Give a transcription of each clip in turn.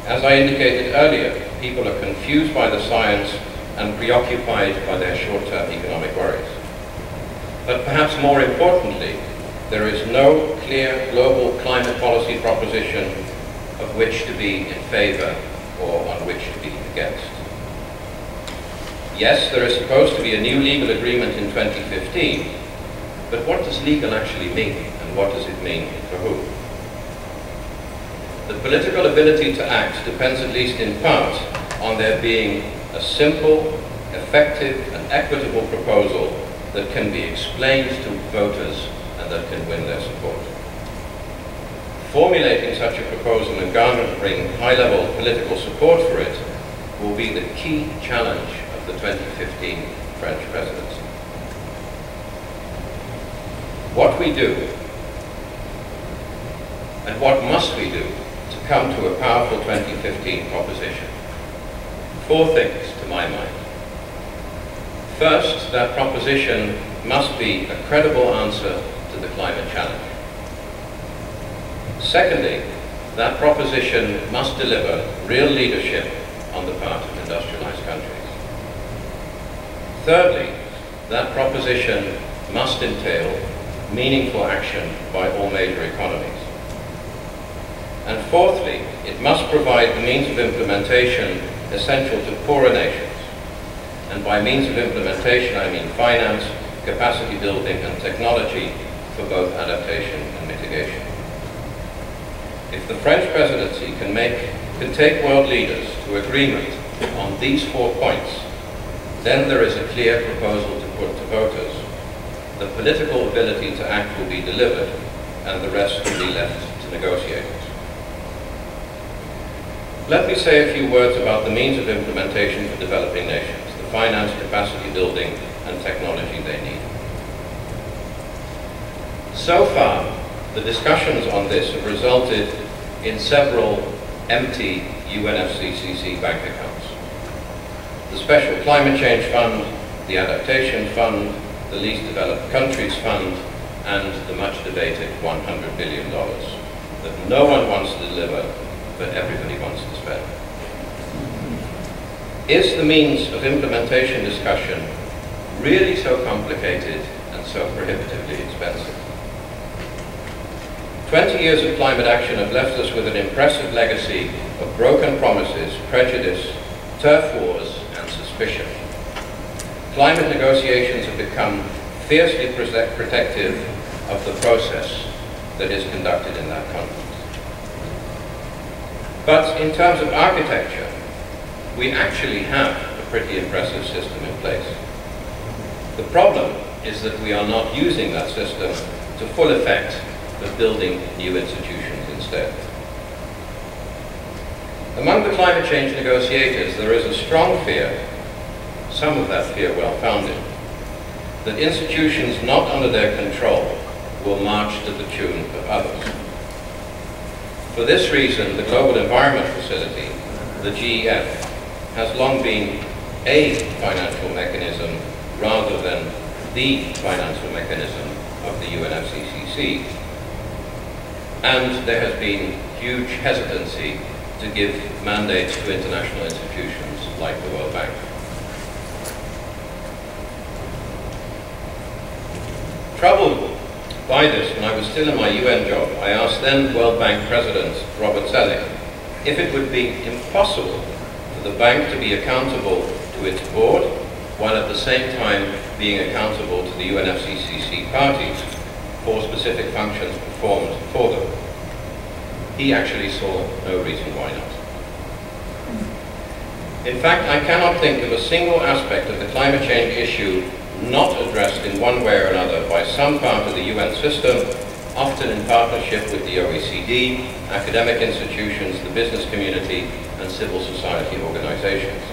As I indicated earlier, people are confused by the science and preoccupied by their short-term economic worries. But perhaps more importantly, there is no clear global climate policy proposition of which to be in favor or on which to be against. Yes, there is supposed to be a new legal agreement in 2015, but what does legal actually mean, and what does it mean for whom? The political ability to act depends at least in part on there being a simple, effective and equitable proposal that can be explained to voters and that can win their support. Formulating such a proposal and garnering high-level political support for it will be the key challenge of the 2015 French presidency. What we do, and what must we do to come to a powerful 2015 proposition? Four things to my mind. First, that proposition must be a credible answer to the climate challenge. Secondly, that proposition must deliver real leadership on the part of industrialized countries. Thirdly, that proposition must entail meaningful action by all major economies. And fourthly, it must provide the means of implementation essential to poorer nations. And by means of implementation, I mean finance, capacity building and technology for both adaptation and mitigation. If the French presidency can take world leaders to agreement on these 4 points, then there is a clear proposal to put to voters. The political ability to act will be delivered, and the rest will be left to negotiators. Let me say a few words about the means of implementation for developing nations, the finance, capacity building, and technology they need. So far, the discussions on this have resulted in several empty UNFCCC bank accounts. The Special Climate Change Fund, the Adaptation Fund, the Least Developed Countries Fund, and the much debated $100 billion that no one wants to deliver, but everybody wants to spend. Is the means of implementation discussion really so complicated and so prohibitively expensive? 20 years of climate action have left us with an impressive legacy of broken promises, prejudice, turf wars, and suspicion. Climate negotiations have become fiercely protective of the process that is conducted in that context. But in terms of architecture, we actually have a pretty impressive system in place. The problem is that we are not using that system to full effect, but building new institutions instead. Among the climate change negotiators, there is a strong fear, some of that fear well-founded, that institutions not under their control will march to the tune of others. For this reason, the Global Environment Facility, the GEF, has long been a financial mechanism rather than the financial mechanism of the UNFCCC. And there has been huge hesitancy to give mandates to international institutions like the World Bank. Troubled by this, when I was still in my UN job, I asked then World Bank President Robert Sellick if it would be impossible for the bank to be accountable to its board, while at the same time being accountable to the UNFCCC parties for specific functions performed for them. He actually saw no reason why not. In fact, I cannot think of a single aspect of the climate change issue not addressed in one way or another by some part of the UN system, often in partnership with the OECD, academic institutions, the business community, and civil society organizations.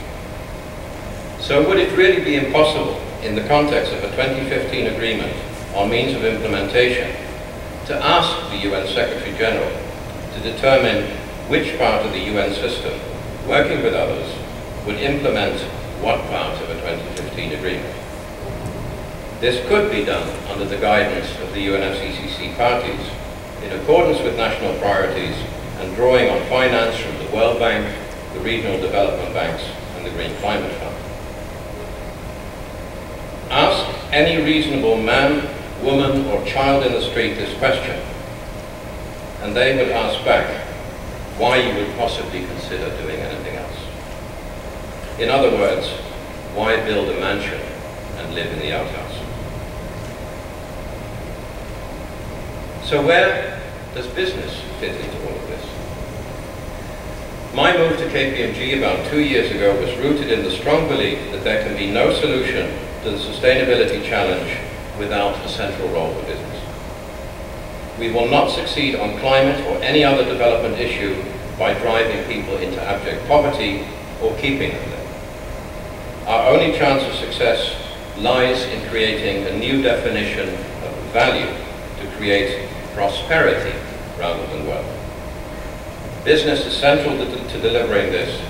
So would it really be impossible, in the context of a 2015 agreement on means of implementation, to ask the UN Secretary General to determine which part of the UN system, working with others, would implement what part of a 2015 agreement? This could be done under the guidance of the UNFCCC parties in accordance with national priorities and drawing on finance from the the World Bank, the Regional Development Banks, and the Green Climate Fund. Ask any reasonable man, woman, or child in the street this question, and they would ask back why you would possibly consider doing anything else. In other words, why build a mansion and live in the outhouse? So where does business fit into all of this? My move to KPMG about 2 years ago was rooted in the strong belief that there can be no solution to the sustainability challenge without a central role for business. We will not succeed on climate or any other development issue by driving people into abject poverty or keeping them there. Our only chance of success lies in creating a new definition of value to create prosperity rather than wealth. Business is central to delivering this,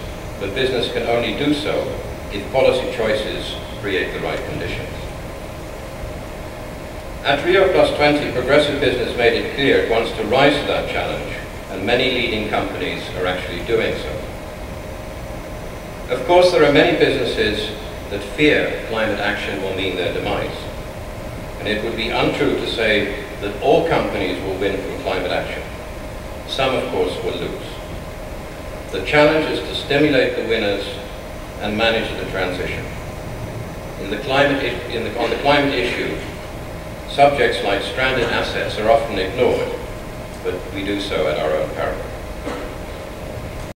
but business can only do so if policy choices create the right conditions. At Rio+20, Progressive Business made it clear it wants to rise to that challenge, and many leading companies are actually doing so. Of course, there are many businesses that fear climate action will mean their demise, and it would be untrue to say that all companies will win from climate action. Some, of course, will lose. The challenge is to stimulate the winners and manage the transition. On the climate issue, subjects like stranded assets are often ignored, but we do so at our own peril.